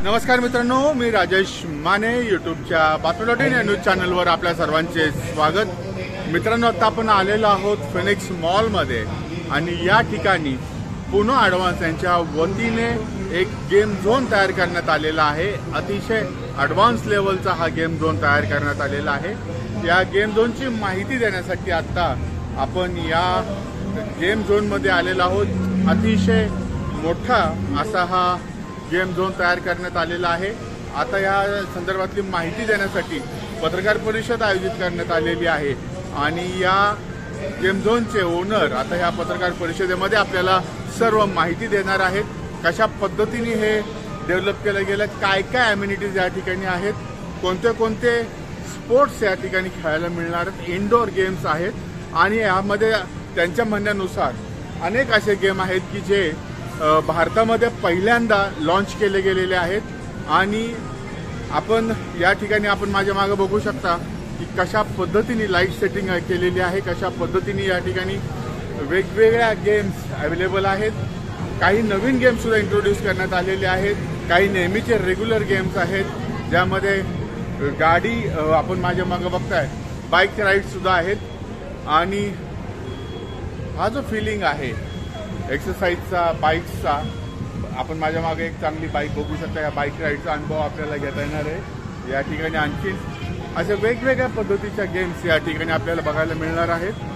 नमस्कार मित्रांनो, मी राजेश माने यूट्यूबच्या बातमी.इन या न्यूज चॅनलवर आपल्या सर्वांचे स्वागत। मित्रांनो, आता आपण आलेलो आहोत फिनिक्स मॉलमध्ये आणि या ठिकाणी पुनो ॲडव्हान्स यांच्या वतीने एक गेम झोन तयार करण्यात आलेला आहे। अतिशय ॲडव्हान्स लेवलचा हा गेम झोन तयार करण्यात आलेला आहे। या गेम झोनची माहिती देण्यासाठी आता आपण या गेम झोनमध्ये आलेलो आहोत। अतिशय मोठा असा हा गेम झोन तयार करण्यात आलेला आहे। आता या संदर्भातली माहिती देण्यासाठी पत्रकार परिषद आयोजित करण्यात आलेली आहे आणि या गेम झोनचे ओनर आता या पत्रकार परिषदेमध्ये आपल्याला सर्व माहिती देणार आहेत। कशा पद्धतीने हे डेव्हलप केलं गेलं, काय काय ॲम्युनिटीज या ठिकाणी आहेत, कोणते कोणते स्पोर्ट्स या ठिकाणी खेळायला मिळणार आहेत, इनडोअर गेम्स आहेत आणि यामध्ये त्यांच्या म्हणण्यानुसार अनेक असे गेम आहेत की जे भारतामध्ये पहिल्यांदा लॉन्च केले गेलेले आहेत। आणि आपण या ठिकाणी आपण माझ्या मागे बघू शकता की कशा पद्धतीने लाईट सेटिंग केलेली आहे, कशा पद्धतीने या ठिकाणी वेगवेगळ्या गेम्स अवेलेबल आहेत। काही नवीन गेम्स सुद्धा इंट्रोड्यूस करण्यात आलेले आहेत, काही नेहमीचे रेग्युलर गेम्स आहेत ज्यामध्ये गाडी आपण माझ्या मागे बघताय बाईक राईड सुद्धा आहेत। आणि हा जो फिलिंग आहे एक्सरसाइजचा, बाईक्सचा, आपण माझ्या मागे एक चांगली बाईक बघू शकता। या बाईक राईडचा अनुभव आपल्याला घेता येणार आहे। या ठिकाणी आणखी अशा वेगवेगळ्या पद्धतीच्या गेम्स या ठिकाणी आपल्याला बघायला मिळणार आहेत।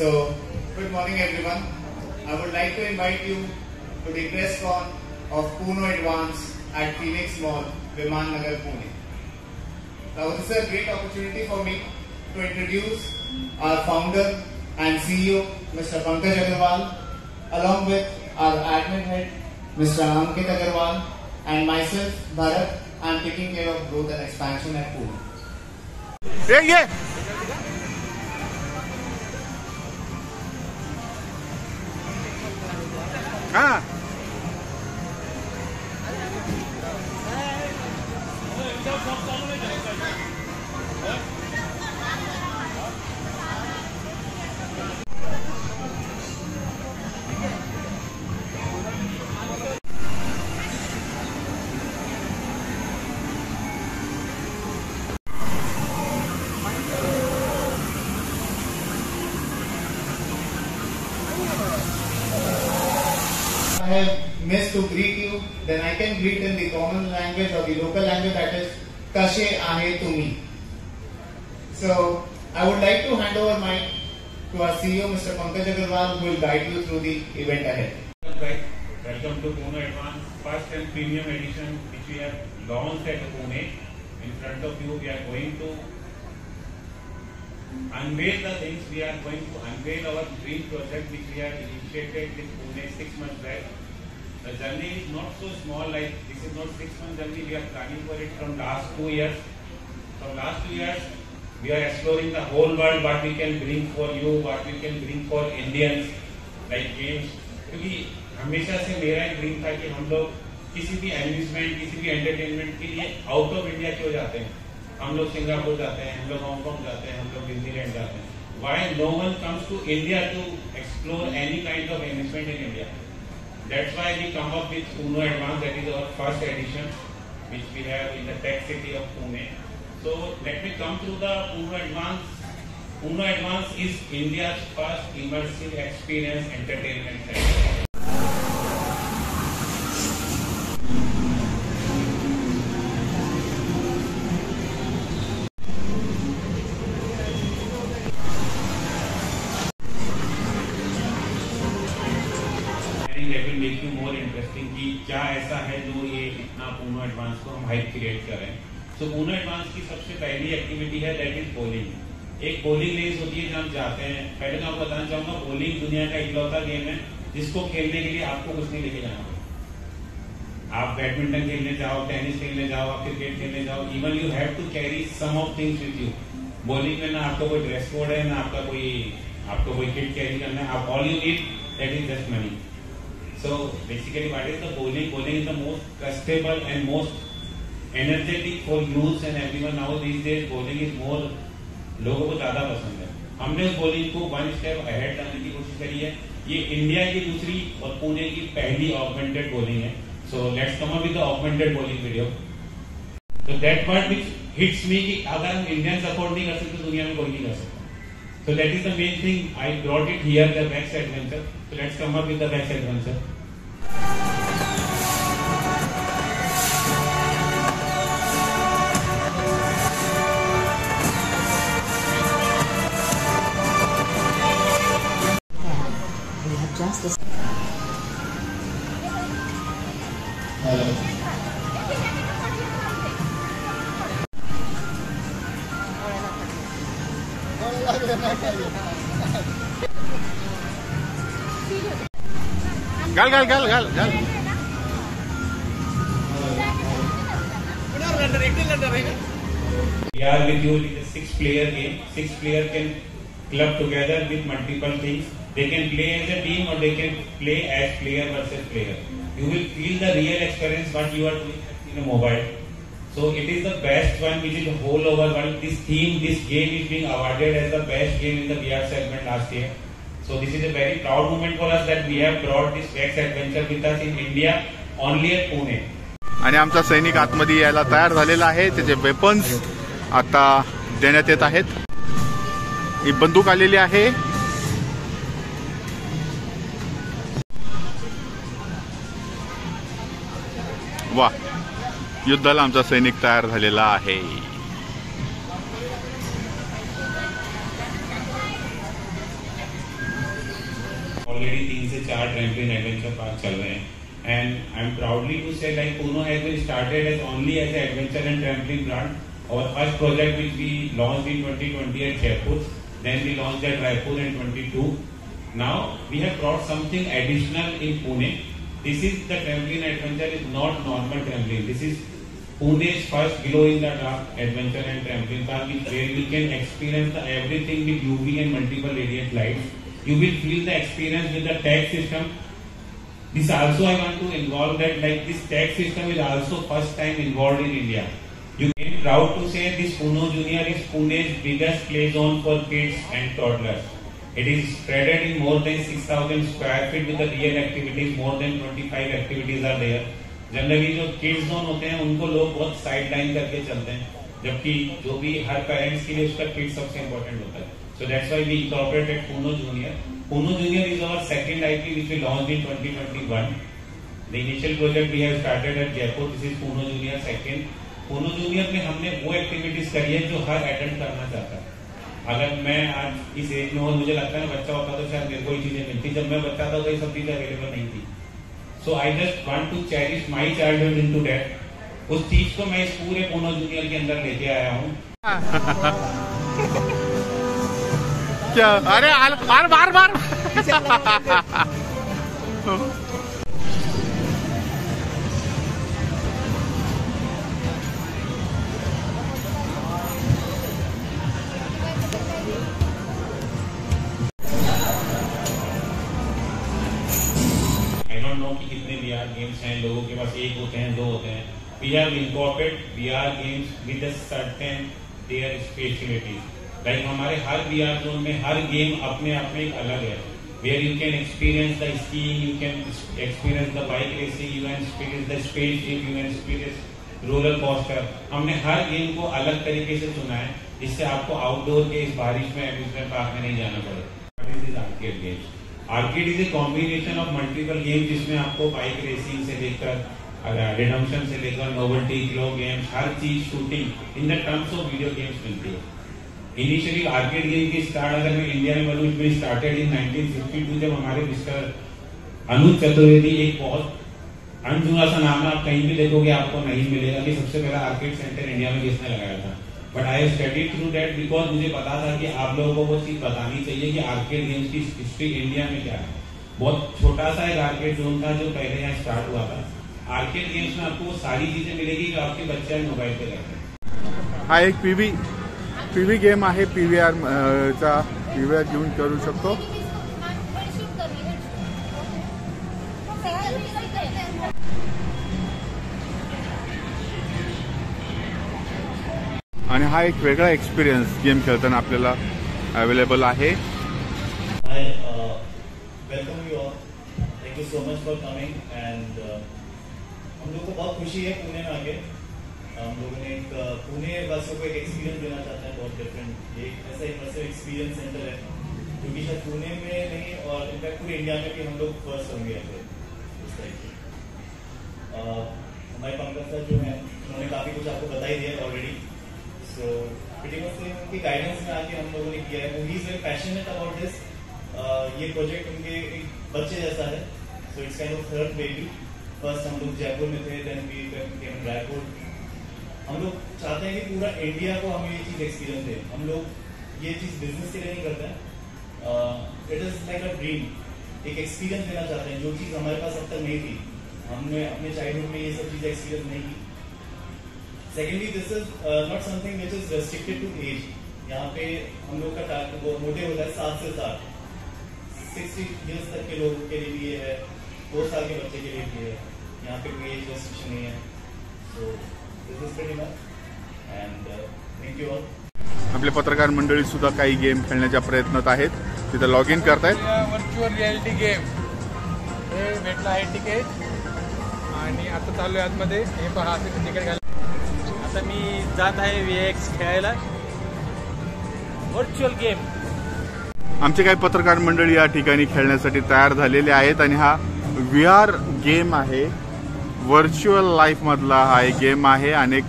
So, good morning everyone. I would like to invite you to the press con of Puno Advance at Phoenix Mall, Viman Nagar, Pune. Now this is a great opportunity for me to introduce our founder and CEO, Mr. Pankaj Agarwal, along with our admin head, Mr. Ankit Agarwal, and myself, Bharat. I am taking care of growth and expansion at Pune. हाँ I have missed to greet you, then I can greet in the common language or the local language, that is Kashe Ahe Tumi. So I would like to hand over mic to our CEO, Mr. Pankaj Agarwal, who will guide you through the event ahead. Welcome to Puno Advance, first and premium edition which we have launched at Pune. In front of you, we are going to unveil the things. We are going to unveil our dream project which we have initiated with Pune 6 months back. The journey is not so small, like this is not 6 month journey. We are planning for it from last 2 years. From last 2 years, we are exploring the whole world, what we can bring for you, what we can bring for Indians, like games. क्योंकि हमेशा से मेरा एक dream था कि हम लोग किसी भी एम्यूजमेंट, किसी भी एंटरटेनमेंट के लिए आउट ऑफ इंडिया क्यों जाते हैं। हम लोग सिंगापुर जाते हैं, हम लोग हांगकांग जाते हैं, हम लोग डिज्नीलैंड जाते हैं। Why no one comes to India to explore any kind of amusement in India? That's why we come up with Puno Advance. That is our first edition, which we have in the tech city of Pune. So let me come to the Puno Advance. Puno Advance is India's first immersive experience entertainment center. That will make you more interesting कि क्या ऐसा है जो ये इतना Puno Advance को हम hype create कर रहे हैं। तो Puno Advance की सबसे पहली एक्टिविटी है दैट इज बॉलिंग। एक बॉलिंग रेस होती है जहाँ हम जाते हैं। पहले तो आपको बताना चाहूंगा, बॉलिंग दुनिया का इकलौता गेम है जिसको खेलने के लिए आपको कुछ नहीं लेके जाना। आप बैडमिंटन खेलने जाओ, टेनिस खेलने जाओ, आप क्रिकेट खेलने जाओ, even you have to carry some of things with you. Bowling में ना आपका कोई ड्रेस कोड है, ना आपका कोई आपको कोई किट कैरी करना है, आप all you need that is just money. So basically what is the bowling? Bowling is the most trustable and most energetic for youths and everyone now these days. Bowling is more, लोगों को ज्यादा पसंद है. हमने उस bowling को one step ahead लाने की कोशिश करी है. ये इंडिया की दूसरी और पुणे की पहली augmented bowling है. So let's come up with the augmented bowling video. So that part which hits me कि अगर हम Indians afford नहीं कर सकते दुनिया में कोई नहीं कर सकता. So that is the main thing. I brought it here, the Bex Adventure. So let's come up with the Bex Adventure. We have justice. घाल घाल घाल घाल घाल. We are with you in a 6-player game. 6 players can club together with multiple things. They can play as a team or they can play as player versus player. You will feel the real experience what you are doing in a mobile. So it is the best one which is the whole over world. This theme, this game is being awarded as the best game in the VR segment last year. So this is a very proud moment for us that we have brought this Bex Adventure with us in India, only at Pune. आणि आमचा सैनिक आतमध्ये यायला तयार झालेला आहे. त्याचे weapons आता देण्यात येत आहेत. ही बंदूक आलेली आहे. वा, युद्धाला आमचा सैनिक तयार झालेला आहे. Already 3 से 4 ट्रैम्पलिन एडवेंचर पार्क चल रहे हैं. And I'm proudly to say like Puno has been started as only as an adventure and trampoline brand. Our first project which we launched in 2020 at Jaipur, then we launched at Raipur in 22. Now we have brought something additional in Pune. This is the trampoline adventure is not normal trampoline. This is Pune's first glow in the dark adventure and trampoline park where we can experience the everything with UV and multiple radiant lights. You will feel the experience with the tag system. This also I want to involve that like this tag system is also first time involved in India. You can be proud to say this Puno Junior is Pune's biggest play zone for kids and toddlers. It is spreaded in more than 6,000 square feet with the real activities. More than 25 activities are there. Generally जो kids zone होते हैं उनको लोग बहुत side line करके चलते हैं, जबकि जो भी हर पेरेंट्स के लिए उसका किड्स सबसे इम्पोर्टेंट होता है. So that's why we incorporated Puno Junior. Puno Junior is our second IP which we launched in 2021. The initial project we have started at Jaipur. This is Puno Junior second. Puno Junior में हमने वो activities करी है जो हर attend करना चाहता है. अगर मैं आज इस एज में और मुझे लगता है बच्चा होता तो शायद मेरे को ये चीजें मिलती. जब मैं बच्चा था तो ये सब चीजें अवेलेबल नहीं थी. So I just want to cherish my childhood into that. उस चीज को मैं इस पूरे Puno Junior के अंदर लेके आया हूँ. क्या? अरे बार बार बार. I don't know कि कितने VR games हैं. लोगों के पास एक होते हैं, 2 होते हैं. We have incorporated VR games with a certain their specialties. Like हमारे हर VR zone में हर गेम अपने आप में एक अलग है. Where you can experience the skiing, you can experience the bike racing, you can experience the spaceship, you can experience roller coaster. हमने हर game को अलग तरीके से चुना है जिससे आपको आउटडोर के इस बारिश में एम्यूजमेंट पार्क में नहीं जाना पड़े. This is arcade games. Arcade is a combination of multiple games जिसमें आपको बाइक रेसिंग से लेकर रिडम्पशन से लेकर नोवेल्टी ग्लो गेम्स हर चीज shooting in the terms of video games मिलती है. इनिशियली आर्केड गेम की स्टार्ट अगर मैं इंडिया में बोलूँ इसमें स्टार्टेड इन 1952 जब हमारे मिस्टर अनुज चतुर्वेदी एक बहुत अनजुना सा नाम है, आप कहीं भी देखोगे आपको नहीं मिलेगा कि सबसे पहला आर्केड सेंटर इंडिया में किसने लगाया था. But I study through that because मुझे पता था कि आप लोगों को वो चीज बतानी चाहिए कि आर्केड गेम्स की हिस्ट्री इंडिया में क्या है. बहुत छोटा सा एक आर्केड जोन था जो पहले यहाँ स्टार्ट हुआ था. आर्केड गेम्स में आपको वो सारी चीजें मिलेगी जो आपके बच्चे मोबाइल पे करते हैं. हा एक पीवी गेम आहे. PVR चा वेळ घेऊन करू शकतो. आणि हा एक वेगळा एक्सपिरियन्स गेम खेळताना आपल्याला अवेलेबल आहे. Hi, welcome you all. Thank you so much for coming and हम लोग को बहुत खुशी है पुणे में आके. हम लोगों ने एक पुणे वासियों को एक एक्सपीरियंस देना चाहते हैं बहुत डिफरेंट. ये ऐसा इमर्सिव एक्सपीरियंस सेंटर है जो कि शायद पुणे में नहीं और इनफैक्ट पूरे इंडिया में भी हम लोग फर्स्ट होंगे ऐसे इस टाइप के. हमारे पंकज सर जो है उन्होंने काफी कुछ आपको बता ही दिया ऑलरेडी. सो pretty much उनकी गाइडेंस में आके हम लोगों ने किया है. He is very passionate about this. ये प्रोजेक्ट उनके एक बच्चे जैसा है. So it's kind of third baby. First हम लोग जयपुर में थे, देन वी केम रायपुर. हम लोग चाहते हैं कि पूरा इंडिया को हम ये चीज एक्सपीरियंस दें. हम लोग ये चीज बिजनेस के लिए नहीं करते हैं. It is like a dream. एक एक्सपीरियंस देना चाहते हैं जो चीज हमारे पास अब तक नहीं थी. हमने अपने चाइल्डहुड में ये सब चीजें एक्सपीरियंस नहीं की. Secondly this is not something which is restricted to age. यहाँ पे हम लोग का मोटिव होता है 7 से 7 60 इयर्स तक के लोगों के लिए भी ये है. 2 साल के बच्चे के लिए भी है. यहाँ पे कोई एज रेस्ट्रिक्शन नहीं है. So this is pretty much and thank you all. आपले पत्रकार मंडळी सुद्धा काही गेम खेळण्याच्या प्रयत्नात आहेत. तिथे लॉग इन करतायत. व्हर्च्युअल रियालिटी गेम हे भेटला आहे तिकीट आणि आता चालू आहे आतमध्ये. हे पहा असं तिकीट घाल. आता मी जात आहे VX खेळायला व्हर्च्युअल गेम. आमचे काही पत्रकार मंडळी या ठिकाणी खेळण्यासाठी तयार झालेले आहेत आणि हा VR गेम आहे. व्हर्च्युअल लाईफ मधला हा एक गेम आहे. अनेक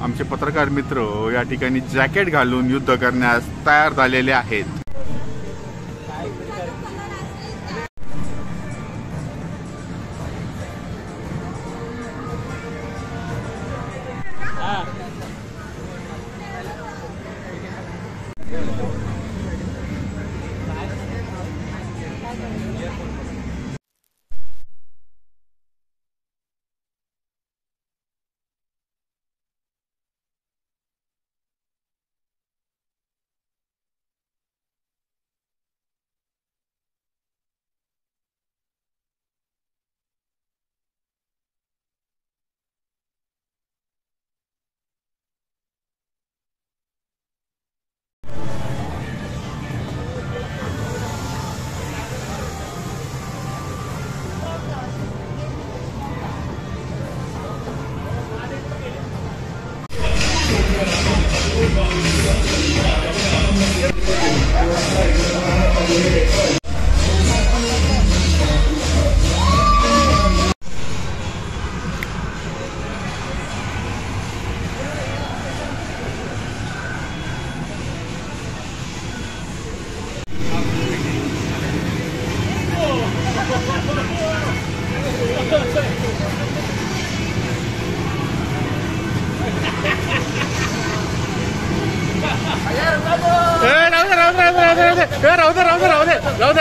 आमचे पत्रकार मित्र या ठिकाणी जॅकेट घालून युद्ध करण्यास तयार झालेले आहेत.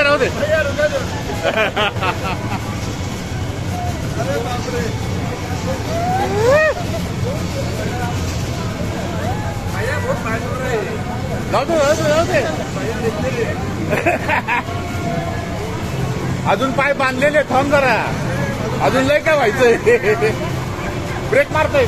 राहू दे. अजून पाय बांधलेले. थांब जरा. अजून लय काय व्हायचंय. ब्रेक मारतोय.